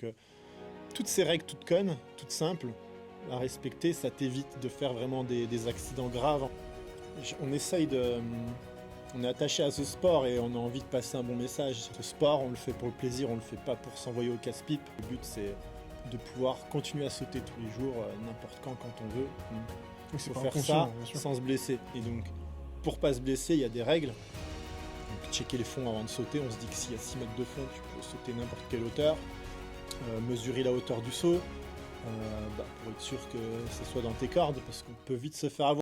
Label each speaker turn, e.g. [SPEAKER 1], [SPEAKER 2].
[SPEAKER 1] Donc toutes ces règles toutes connes, toutes simples, à respecter, ça t'évite de faire vraiment des accidents graves. On essaye de... On est attaché à ce sport et on a envie de passer un bon message. Ce sport, on le fait pour le plaisir, on le fait pas pour s'envoyer au casse-pipe. Le but, c'est de pouvoir continuer à sauter tous les jours, n'importe quand on veut. Il faut faire ça sans se blesser. Et donc, pour pas se blesser, il y a des règles. Donc, checker les fonds avant de sauter. On se dit que s'il y a 6 mètres de fond, tu peux sauter n'importe quelle hauteur. Mesurer la hauteur du saut, pour être sûr que ce soit dans tes cordes, parce qu'on peut vite se faire avoir.